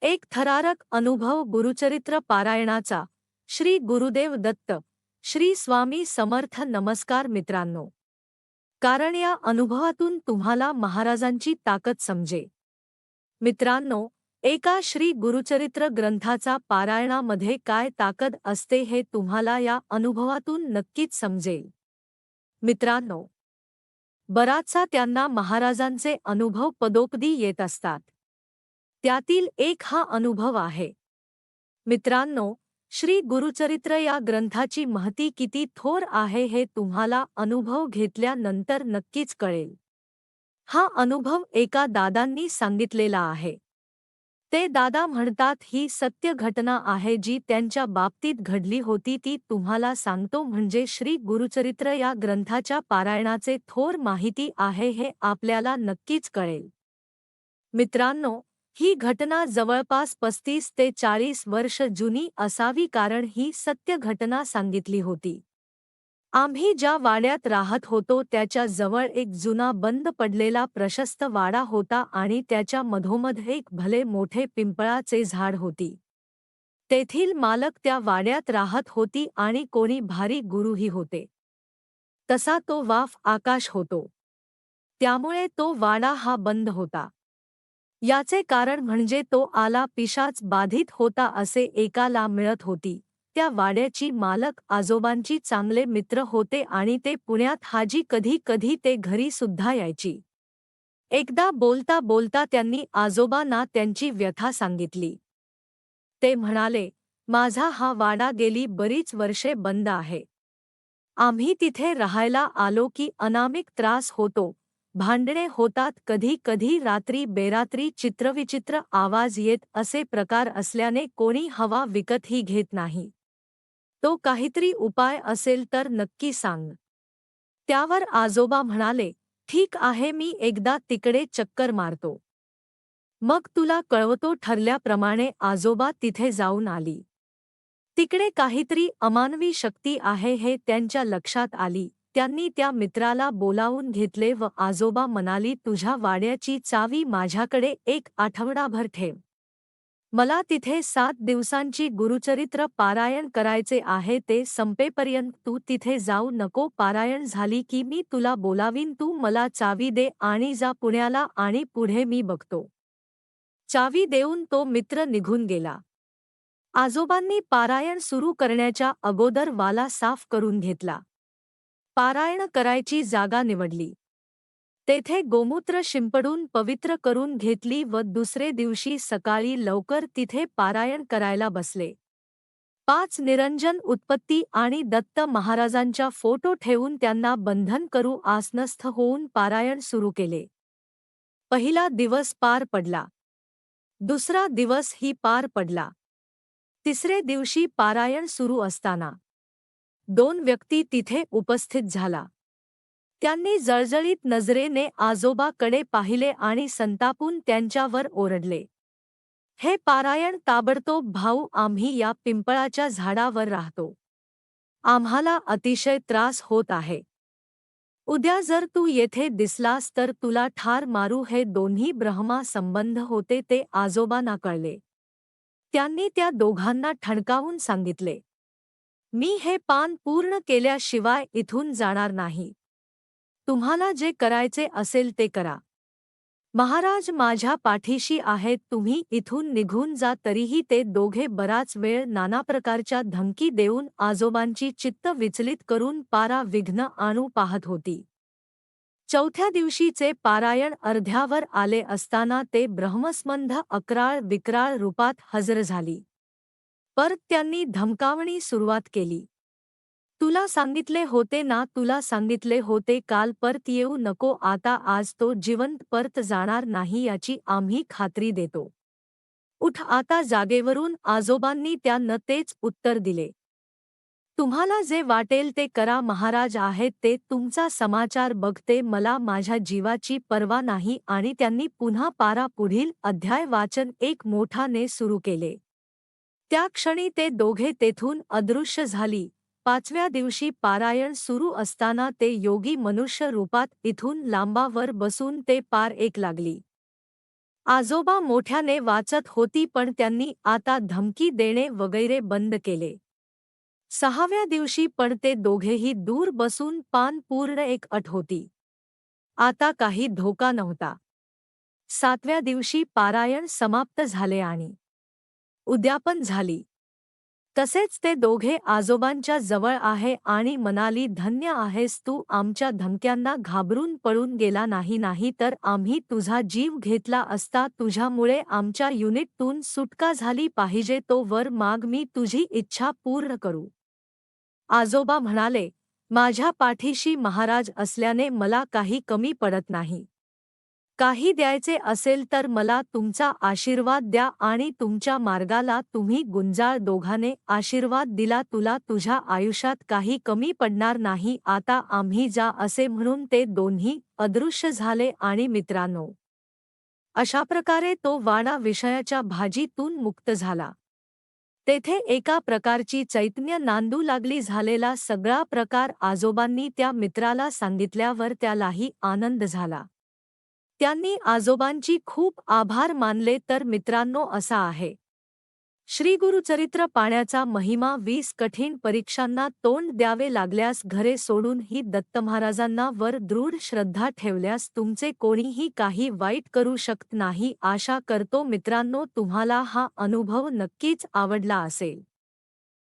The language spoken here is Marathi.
एक थरारक अनुभव गुरुचरित्र पारायणाचा. श्री गुरुदेव दत्त. श्री स्वामी समर्थ. नमस्कार मित्रांनो. कारण या अनुभवातून तुम्हाला महाराजांची ताकद समजे. मित्रांनो, एका श्री गुरुचरित्र ग्रंथाचा पारायणामध्ये काय ताकद असते हे तुम्हाला या अनुभवातून नक्कीच समजेल. मित्रांनो, बराचसा त्यांना महाराजांचे अनुभव पदोपदी येत असतात. त्यातील एक हा अनुभव आहे. मित्रांनो, श्री गुरुचरित्र या ग्रंथाची महती किती थोर आहे हे तुम्हाला अनुभव घेतल्यानंतर नक्कीच कळेल. हा अनुभव एका दादांनी सांगितलेला आहे. ते दादा म्हणतात, ही सत्य घटना आहे जी त्यांच्या बाबतीत घडली होती, ती तुम्हाला सांगतो म्हणजे श्री गुरुचरित्र या ग्रंथाच्या पारायणाचे थोर माहिती आहे हे आपल्याला नक्कीच कळेल. मित्रांनो, ही घटना जवळपास 35 ते 40 वर्ष जुनी असावी, कारण ही सत्य घटना सांगितली होती. आम्ही ज्या वाड्यात राहत होतो त्याच्या जवळ एक जुना बंद पडलेला प्रशस्त वाडा होता आणि त्याच्या मधोमध एक भले मोठे पिंपळाचे झाड होती. तेथील मालक त्या वाड्यात राहत होती आणि कोणी भारी गुरुही होते. तसा तो वाफ आकाश होतो. त्यामुळे तो वाडा हा बंद होता. याचे कारण म्हणजे तो आला पिशाच बाधित होता असे एकाला मिळत होती. त्या वाड्याची मालक आजोबांची चांगले मित्र होते आणि ते पुण्यात हाजी कधी कधी ते घरी सुद्धा यायची. एकदा बोलता बोलता त्यांनी आजोबांना त्यांची व्यथा सांगितली. ते म्हणाले, माझा हा वाडा गेली बरीच वर्षे बंद आहे. आम्ही तिथे राहायला आलो की अनामिक त्रास होतो, भांडणे होतात, कधी कधी रात्री बेरात्री चित्रविचित्र आवाज येत असे प्रकार असल्याने कोणी हवा विकतही घेत नाही. तो काहीतरी उपाय असेल तर नक्की सांग. त्यावर आजोबा म्हणाले, ठीक आहे, मी एकदा तिकडे चक्कर मारतो. मग तुला कळवतो. ठरल्याप्रमाणे आजोबा तिथे जाऊन आली. तिकडे काहीतरी अमानवी शक्ती आहे हे त्यांच्या लक्षात आली. त्यांनी त्या मित्राला बोलावून घेतले व आजोबा म्हणाली, तुझ्या वाड्याची चावी माझ्याकडे एक आठवडाभर ठेव. मला तिथे 7 दिवसांची गुरुचरित्र पारायण करायचे आहे, ते संपेपर्यंत तू तिथे जाऊ नको. पारायण झाली की मी तुला बोलावीन, तू मला चावी दे आणि जा पुण्याला आणि पुढे मी बघतो. चावी देऊन तो मित्र निघून गेला. आजोबांनी पारायण सुरू करण्याच्या अगोदर वाला साफ करून घेतला. पारायण करायची जागा निवडली. तेथे गोमूत्र शिंपडून पवित्र करून घेतली व दुसरे दिवशी सकाळी लवकर तिथे पारायण करायला बसले. 5 निरंजन उत्पत्ती आणि दत्त महाराजांच्या फोटो ठेवून त्यांना बंधन करू आसनस्थ होऊन पारायण सुरू केले. पहिला दिवस पार पडला. दुसरा दिवस ही पार पडला. तिसरे दिवशी पारायण सुरू असताना 2 व्यक्ती तिथे उपस्थित झाला. त्यांनी जळजळीत नजरेने आजोबाकडे पाहिले आणि संतापून त्यांच्यावर ओरडले, हे पारायण ताबडतोब भाऊ, आम्ही या पिंपळाच्या झाडावर राहतो. आम्हाला अतिशय त्रास होत आहे. उद्या जर तू येथे दिसलास तर तुला ठार मारू. हे दोन्ही ब्रह्मा संबंध होते ते आजोबांना कळले. त्यांनी त्या दोघांना ठणकावून सांगितले, मी हे पान पूर्ण केल्याशिवाय इथून जाणार नाही. तुम्हाला जे करायचे असेल ते करा. महाराज माझ्या पाठीशी आहेत, तुम्ही इथून निघून जा. तरीही ते दोघे बराच वेळ नाना प्रकारच्या धमकी देऊन आजोबांची चित्त विचलित करून पारा विघ्न आणू पाहत होती. चौथ्या दिवशीचे पारायण अर्ध्यावर आले असताना ते ब्रह्मस्मंध अक्राळ विक्राळ रूपात हजर झाली. परत त्यांनी धमकावणी सुरुवात केली. तुला सांगितले होते ना, तुला सांगितले होते काल परत येऊ नको. आता आज तो जिवंत परत जाणार नाही याची आम्ही खात्री देतो. उठ आता जागेवरून. आजोबांनी त्यांना तेच उत्तर दिले, तुम्हाला जे वाटेल ते करा. महाराज आहेत ते तुमचा समाचार बघते, मला माझ्या जीवाची पर्वा नाही. आणि त्यांनी पुन्हा पारा पुढील अध्याय वाचन एक मोठाने सुरू केले. त्या क्षणी ते दोघे तेथून अदृश्य झाली. 5व्या दिवशी पारायण सुरू असताना ते योगी मनुष्य रूपात इथून लांबावर बसून ते पार ऐक लागली. आजोबा मोठ्याने वाचत होती पण त्यांनी आता धमकी देणे वगैरे बंद केले. 6व्या दिवशी पण ते दोघेही दूर बसून पान पूर्ण एक अट होती. आता काही धोका नव्हता. 7व्या दिवशी पारायण समाप्त झाले आणि उद्यापन झाली. तसेच ते दोघे आजोबांच्या जवळ आहे आणि म्हणाली, धन्य आहेस तू आमच्या धमक्यांना घाबरून पळून गेला नाही तर आम्ही तुझा जीव घेतला असता. तुझ्यामुळे आमच्या युनिटतून सुटका झाली पाहिजे. तो वर माग, मी तुझी इच्छा पूर्ण करू. आजोबा म्हणाले, माझ्या पाठीशी महाराज असल्याने मला काही कमी पडत नाही. काही द्यायचे असेल तर मला तुमचा आशीर्वाद द्या आणि तुमच्या मार्गाला तुम्ही गुंजाळ. दोघांने आशीर्वाद दिला, तुला तुझ्या आयुष्यात काही कमी पडणार नाही. आता आम्ही जा असे म्हणून ते दोन्ही अदृश्य झाले. आणि मित्रांनो, अशाप्रकारे तो वाणा विषयाच्या भाजीतून मुक्त झाला. तेथे एका प्रकारची चैतन्य नांदू लागली. झालेला सगळा प्रकार आजोबांनी त्या मित्राला सांगितल्यावर त्यालाही आनंद झाला. त्यांनी आजोबांची खूप आभार मानले. तर मित्रांनो, असा आहे श्री गुरुचरित्र पाण्याचा महिमा. 20 कठीण परीक्षांना तोंड द्यावे लागल्यास, घरे सोडून ही दत्त महाराजांना वर दृढ श्रद्धा ठेवल्यास तुमचे कोणीही काही वाईट करू शकत नाही. आशा करतो मित्रांनो तुम्हाला हा अनुभव नक्कीच आवडला असेल.